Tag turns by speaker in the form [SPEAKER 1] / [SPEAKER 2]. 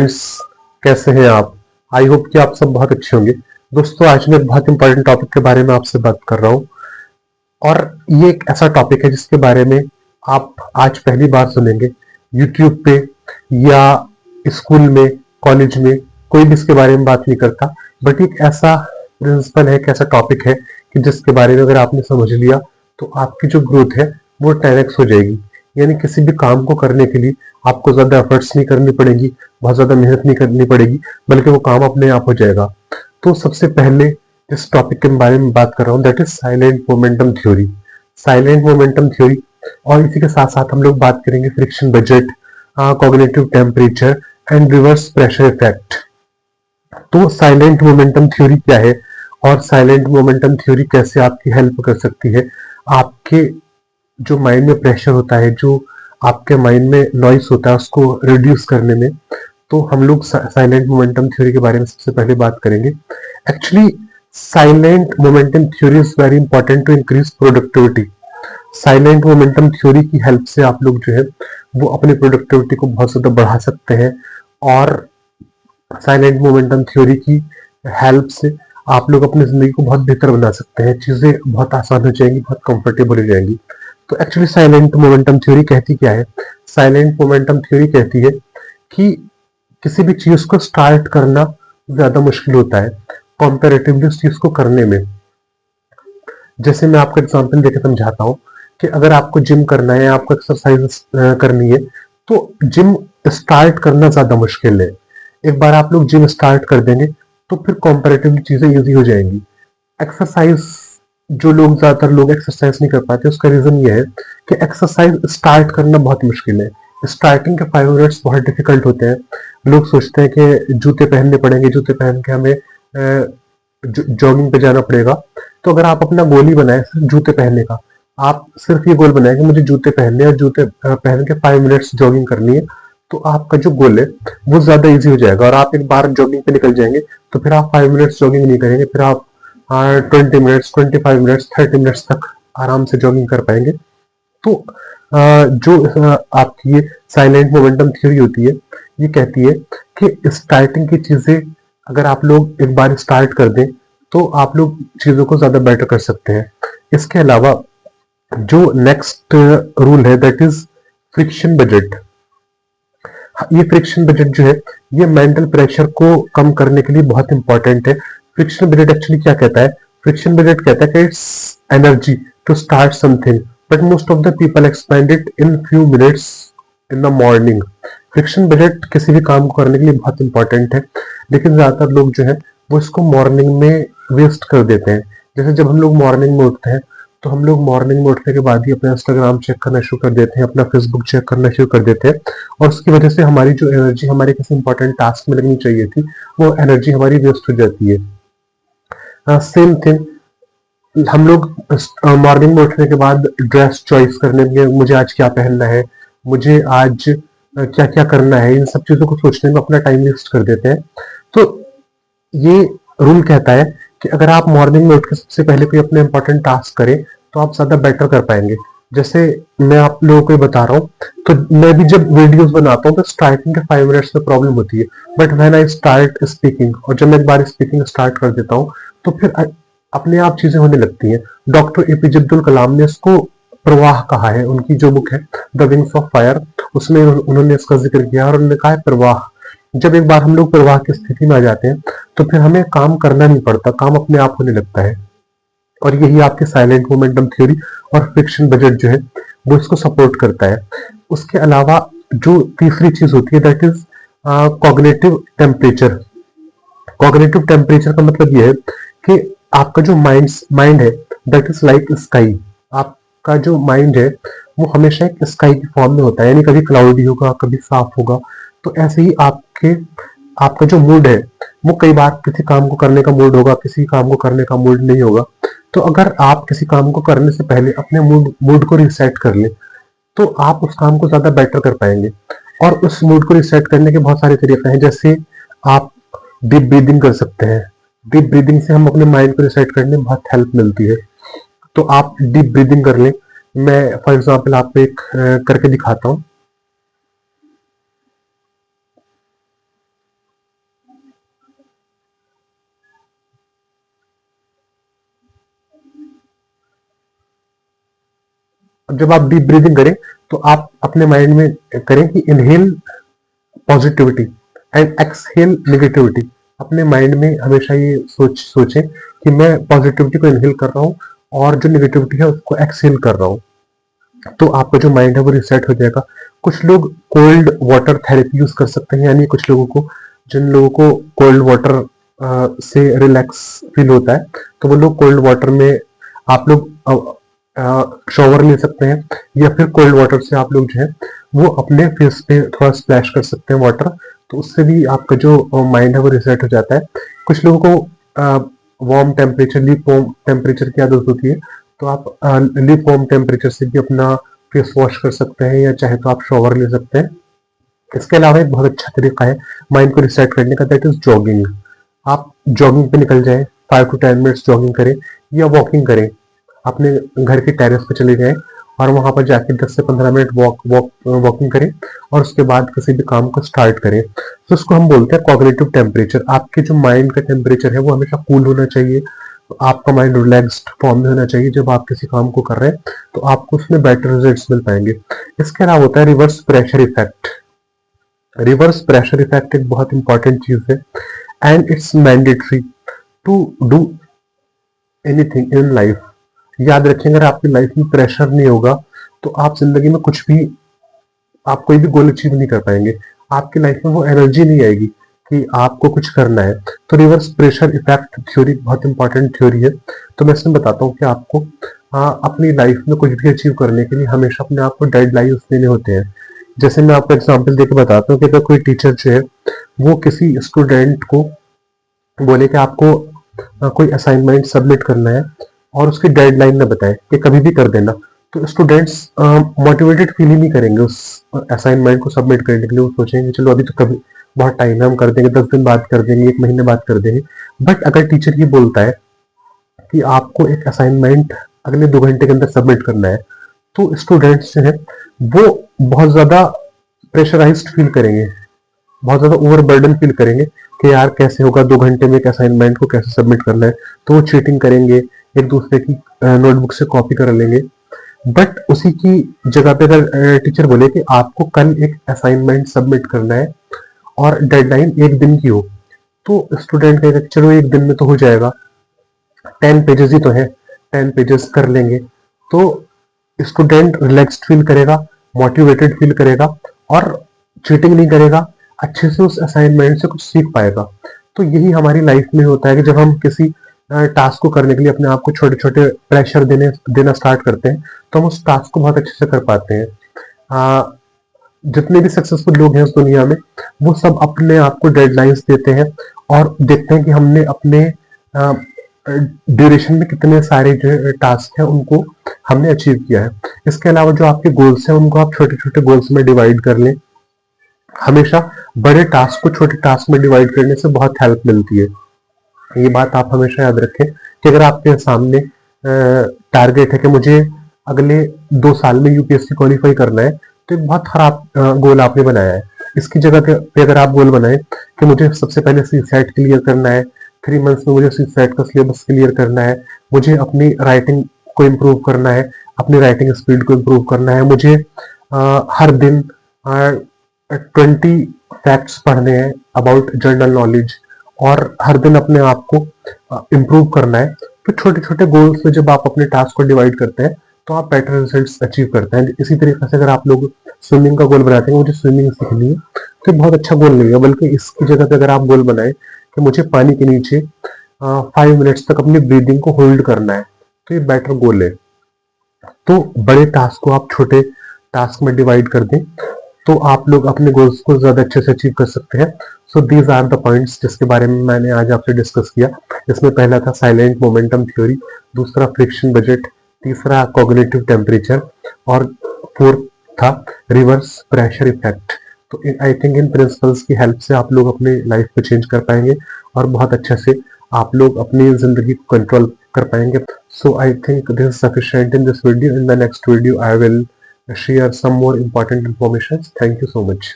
[SPEAKER 1] Friends, कैसे हैं आप? आई होप कि आप सब बहुत अच्छे होंगे। दोस्तों, आज मैं एक बहुत इंपॉर्टेंट टॉपिक के बारे में आपसे बात कर रहा हूँ और ये एक ऐसा टॉपिक है जिसके बारे में आप आज पहली बार सुनेंगे यूट्यूब पे या स्कूल में, कॉलेज में। कोई भी इसके बारे में बात नहीं करता, बट एक ऐसा प्रिंसिपल है, एक ऐसा टॉपिक है कि जिसके बारे में अगर आपने समझ लिया तो आपकी जो ग्रोथ है वो 10x हो जाएगी। यानी किसी भी काम को करने के लिए आपको ज्यादा एफर्ट्स नहीं करनी पड़ेगी, बहुत ज्यादा मेहनत नहीं करनी पड़ेगी, बल्कि वो काम अपने आप हो जाएगा। तो सबसे पहले इस टॉपिक के बारे में बात कर रहा हूँ, that is silent momentum theory. Silent momentum theory, और इसी के साथ साथ हम लोग बात करेंगे friction budget, cognitive temperature and reverse pressure effect. तो साइलेंट मोमेंटम थ्योरी क्या है और साइलेंट मोमेंटम थ्योरी कैसे आपकी हेल्प कर सकती है आपके जो माइंड में प्रेशर होता है, जो आपके माइंड में नॉइस होता है, उसको रिड्यूस करने में। तो हम लोग साइलेंट मोमेंटम थ्योरी के बारे में सबसे पहले बात करेंगे। Actually silent momentum theory is very important to increase productivity. Silent momentum theory की हेल्प से आप लोग जो है वो अपनी प्रोडक्टिविटी को बहुत ज्यादा बढ़ा सकते हैं, और साइलेंट मोमेंटम थ्योरी की हेल्प से आप लोग अपनी जिंदगी को बहुत बेहतर बना सकते हैं। चीजें बहुत आसान हो जाएंगी, बहुत कंफर्टेबल हो जाएंगी। तो एक्चुअली साइलेंट मोमेंटम थ्योरी कहती क्या है? साइलेंट मोमेंटम थ्योरी कहती है कि किसी भी चीज को स्टार्ट करना ज्यादा मुश्किल होता है कंपैरेटिवली उस चीज को करने में। जैसे मैं आपको एग्जांपल देकर समझाता हूँ कि अगर आपको जिम करना है, आपको एक्सरसाइज करनी है, तो जिम स्टार्ट करना ज्यादा मुश्किल है। एक बार आप लोग जिम स्टार्ट कर देंगे तो फिर कंपैरेटिवली चीजें इजी हो जाएंगी। एक्सरसाइज, जो लोग ज्यादातर लोग एक्सरसाइज नहीं कर पाते, उसका रीजन ये है कि एक्सरसाइज स्टार्ट करना बहुत मुश्किल है। स्टार्टिंग के 5 मिनट्स बहुत डिफिकल्ट होते हैं। लोग सोचते हैं कि जूते पहनने पड़ेंगे, जूते पहन के हमें जॉगिंग पे जाना पड़ेगा। तो अगर आप अपना गोल ही बनाए सिर्फ जूते पहनने का, आप सिर्फ ये गोल बनाए कि मुझे जूते पहनने और जूते पहन के 5 मिनट्स जॉगिंग करनी है, तो आपका जो गोल है वो ज्यादा इजी हो जाएगा। और आप एक बार जॉगिंग पे निकल जाएंगे तो फिर आप 5 मिनट्स जॉगिंग नहीं करेंगे, फिर आप 20 मिनट्स, 25 मिनट्स, 30 मिनट्स तक आराम से जॉगिंग कर पाएंगे। तो जो आपकी ये साइलेंट मोमेंटम थ्योरी होती है, ये कहती है कि स्टार्टिंग की चीजें अगर आप लोग एक बार स्टार्ट कर दें तो आप लोग चीजों को ज्यादा बेटर कर सकते हैं। इसके अलावा जो नेक्स्ट रूल है, दैट इज फ्रिक्शन बजट। ये फ्रिक्शन बजट जो है ये मेंटल प्रेशर को कम करने के लिए बहुत इंपॉर्टेंट है। फ्रिक्शन बजट एक्चुअली क्या कहता है? फ्रिक्शन बजट कहता है कि it's energy to start something, but most of the people expend it in few minutes in the morning. Friction budget किसी भी काम को करने के लिए बहुत इंपॉर्टेंट है, लेकिन ज्यादातर लोग जो है वो इसको मॉर्निंग में वेस्ट कर देते हैं। जैसे जब हम लोग मॉर्निंग में उठते हैं तो हम लोग मॉर्निंग में उठने के बाद ही अपना इंस्टाग्राम चेक करना शुरू कर देते हैं, अपना फेसबुक चेक करना शुरू कर देते हैं, और उसकी वजह से हमारी जो एनर्जी हमारे किसी इंपॉर्टेंट टास्क में लगनी चाहिए थी, वो एनर्जी हमारी वेस्ट हो जाती है। सेम थिंग हम लोग मॉर्निंग में उठने के बाद ड्रेस चॉइस करने में, मुझे आज क्या पहनना है, मुझे आज क्या क्या करना है, इन सब चीजों को सोचने में अपना टाइम वेस्ट कर देते हैं। तो ये रूल कहता है कि अगर आप मॉर्निंग में उठ के सबसे पहले कोई अपने इंपॉर्टेंट टास्क करें तो आप ज्यादा बेटर कर पाएंगे। जैसे मैं आप लोगों को बता रहा हूँ, तो मैं भी जब वीडियोस बनाता हूँ तो स्टार्टिंग के 5 मिनट्स में प्रॉब्लम होती है, but when I start speaking, और जब मैं एक बार स्पीकिंग स्टार्ट कर देता हूँ तो फिर अपने आप चीजें होने लगती हैं। डॉक्टर एपीजे अब्दुल कलाम ने इसको प्रवाह कहा है, उनकी जो बुक है द विंग्स ऑफ फायर, उसमें उन्होंने इसका जिक्र किया और उन्होंने कहा है प्रवाह। जब एक बार हम लोग प्रवाह की स्थिति में आ जाते हैं तो फिर हमें काम करना नहीं पड़ता, काम अपने आप होने लगता है। और यही आपके साइलेंट मोमेंटम थ्योरी और फ्रिक्शन बजट जो है वो इसको सपोर्ट करता है। उसके अलावा जो तीसरी चीज होती है, that is cognitive temperature. Cognitive temperature का मतलब ये है कि आपका जो माइंड है दैट इज लाइक स्काई। आपका जो माइंड है वो हमेशा एक स्काई की फॉर्म में होता है, यानी कभी क्लाउडी होगा, कभी साफ होगा। तो ऐसे ही आपका जो मूड है वो कई बार किसी काम को करने का मूड होगा, किसी काम को करने का मूड नहीं होगा। तो अगर आप किसी काम को करने से पहले अपने मूड को रिसेट कर ले तो आप उस काम को ज्यादा बेटर कर पाएंगे। और उस मूड को रिसेट करने के बहुत सारे तरीके हैं, जैसे आप डीप ब्रीदिंग कर सकते हैं। डीप ब्रीदिंग से हम अपने माइंड को रिसेट करने में बहुत हेल्प मिलती है। तो आप डीप ब्रीदिंग कर लें। मैं फॉर एग्जांपल आपको एक करके दिखाता हूँ। जब आप डीप ब्रीदिंग करें तो आप अपने माइंड में करें कि inhale positivity and exhale negativity. अपने माइंड में हमेशा ये सोचें कि मैं पॉजिटिविटी को इनहेल कर रहा हूँ और जो नेगेटिविटी है उसको एक्सहेल कर रहा हूँ। तो आपका जो माइंड है वो रिसेट हो जाएगा। कुछ लोग कोल्ड वाटर थेरेपी यूज कर सकते हैं, यानी कुछ लोगों को, जिन लोगों को कोल्ड वाटर से रिलैक्स फील होता है तो वो लोग कोल्ड वाटर में आप लोग शॉवर ले सकते हैं, या फिर कोल्ड वाटर से आप लोग जो है वो अपने फेस पे थोड़ा स्प्लैश कर सकते हैं वाटर, तो उससे भी आपका जो माइंड है वो रिसेट हो जाता है। कुछ लोगों को warm temperature, leap warm temperature की आदत होती है, तो आप लीप वार्म टेम्परेचर से भी अपना फेस वॉश कर सकते हैं, या चाहे तो आप शॉवर ले सकते हैं। इसके अलावा एक बहुत अच्छा तरीका है माइंड को रिसेट करने का, दैट इज जॉगिंग। आप जॉगिंग पे निकल जाएं, 5 to 10 मिनट्स जॉगिंग करें या वॉकिंग करें। अपने घर की टेरेस पे चले जाएं और वहां पर जाके 10 से 15 मिनट वॉकिंग करें और उसके बाद किसी भी काम को स्टार्ट करें। तो उसको हम बोलते हैं कॉग्निटिव टेम्परेचर। आपके जो माइंड का टेम्परेचर है वो हमेशा कूल होना चाहिए, आपका माइंड रिलैक्स्ड फॉर्म में होना चाहिए। जब आप किसी काम को कर रहे हैं तो आपको उसमें बेटर रिजल्ट्स मिल पाएंगे। इसके अलावा होता है reverse pressure effect. Reverse pressure effect एक बहुत इंपॉर्टेंट चीज है and it's mandatory to do anything in life. याद रखें, अगर आपकी लाइफ में प्रेशर नहीं होगा तो आप जिंदगी में कुछ भी, आप कोई भी गोल अचीव नहीं कर पाएंगे। आपकी लाइफ में वो एनर्जी नहीं आएगी कि आपको कुछ करना है। तो रिवर्स प्रेशर इफेक्ट थ्योरी बहुत इंपॉर्टेंट थ्योरी है। तो मैं इसमें बताता हूँ कि आपको अपनी लाइफ में कुछ भी अचीव करने के लिए हमेशा अपने आप को डेडलाइंस देने होते हैं। जैसे मैं आपको एग्जांपल देके बताता हूँ कि अगर कोई टीचर जो है वो किसी स्टूडेंट को बोले कि आपको कोई असाइनमेंट सबमिट करना है और उसकी डेडलाइन ना बताए कि कभी भी कर देना, तो स्टूडेंट्स मोटिवेटेड फील ही नहीं करेंगे उस असाइनमेंट को सबमिट करने के लिए। वो सोचेंगे चलो अभी तो कभी बहुत टाइम है, हम कर देंगे, 10 दिन बाद कर देंगे, 1 महीने बाद कर देंगे। बट अगर टीचर ये बोलता है कि आपको एक असाइनमेंट अगले 2 घंटे के अंदर सबमिट करना है, तो स्टूडेंट्स जो है वो बहुत ज्यादा प्रेशराइज्ड फील करेंगे, बहुत ज्यादा ओवरबर्डन फील करेंगे कि यार कैसे होगा 2 घंटे में एक असाइनमेंट को कैसे सबमिट करना है। तो वो चीटिंग करेंगे, एक दूसरे की नोटबुक से कॉपी कर लेंगे। बट उसी की जगह पे अगर टीचर बोले कि आपको कल एक असाइनमेंट सबमिट करना है और डेडलाइन 1 दिन की हो, तो स्टूडेंट कहेगा चलो 1 दिन में तो हो जाएगा, 10 पेजेस ही तो है, 10 पेजेस कर लेंगे। तो स्टूडेंट रिलैक्स्ड फील करेगा, मोटिवेटेड फील करेगा और चीटिंग नहीं करेगा, अच्छे से उस असाइनमेंट से कुछ सीख पाएगा। तो यही हमारी लाइफ में होता है कि जब हम किसी टास्क को करने के लिए अपने आप को छोटे छोटे प्रेशर देना स्टार्ट करते हैं तो हम उस टास्क को बहुत अच्छे से कर पाते हैं। जितने भी सक्सेसफुल लोग हैं उस दुनिया में वो सब अपने आप को डेडलाइंस देते हैं और देखते हैं कि हमने अपने ड्यूरेशन में कितने सारे जो टास्क हैं उनको हमने अचीव किया है। इसके अलावा जो आपके गोल्स हैं उनको आप छोटे छोटे गोल्स में डिवाइड कर लें। हमेशा बड़े टास्क को छोटे टास्क में डिवाइड करने से बहुत हेल्प मिलती है। ये बात आप हमेशा याद रखें कि अगर आपके सामने टारगेट है कि मुझे अगले 2 साल में यूपीएससी क्वालिफाई करना है, तो एक बहुत खराब गोल आपने बनाया है। इसकी जगह पे अगर आप गोल बनाए कि मुझे सबसे पहले सीसेट क्लियर करना है, 3 मंथ्स में मुझे सीसेट का सिलेबस क्लियर करना है, मुझे अपनी राइटिंग को इम्प्रूव करना है, अपनी राइटिंग स्पीड को इम्प्रूव करना है, मुझे हर दिन 20 फैक्ट्स पढ़ने हैं अबाउट जनरल नॉलेज और हर दिन अपने आप को इम्प्रूव करना है। तो छोटे छोटे गोल्स में जब आप अपने टास्क को डिवाइड करते हैं तो आप बेटर रिजल्ट्स अचीव करते हैं। इसी तरीके से अगर आप लोग स्विमिंग का गोल बनाते हैं, मुझे स्विमिंग सीखनी है, तो बहुत अच्छा गोल नहीं है, बल्कि इसकी जगह पे अगर आप गोल बनाए कि मुझे पानी के नीचे 5 मिनट्स तक अपनी ब्रीदिंग को होल्ड करना है, तो ये बेटर गोल है। तो बड़े टास्क को आप छोटे टास्क में डिवाइड कर दें तो आप लोग अपने गोल्स को ज्यादा अच्छे से अचीव कर सकते हैं। So these are the points जिसके बारे में मैंने आज आपसे डिस्कस किया। इसमें पहला था साइलेंट मोमेंटम थ्योरी, दूसरा फ्रिक्शन बजट, तीसरा कॉग्निटिव टेम्परेचर और फोर्थ था रिवर्स प्रेशर इफेक्ट। तो आई थिंक इन प्रिंसिपल्स की हेल्प से आप लोग अपनी लाइफ को चेंज कर पाएंगे और बहुत अच्छे से आप लोग अपनी जिंदगी को कंट्रोल कर पाएंगे। So I think this is sufficient in this video. In the next video I will share some more important information. Thank you so much.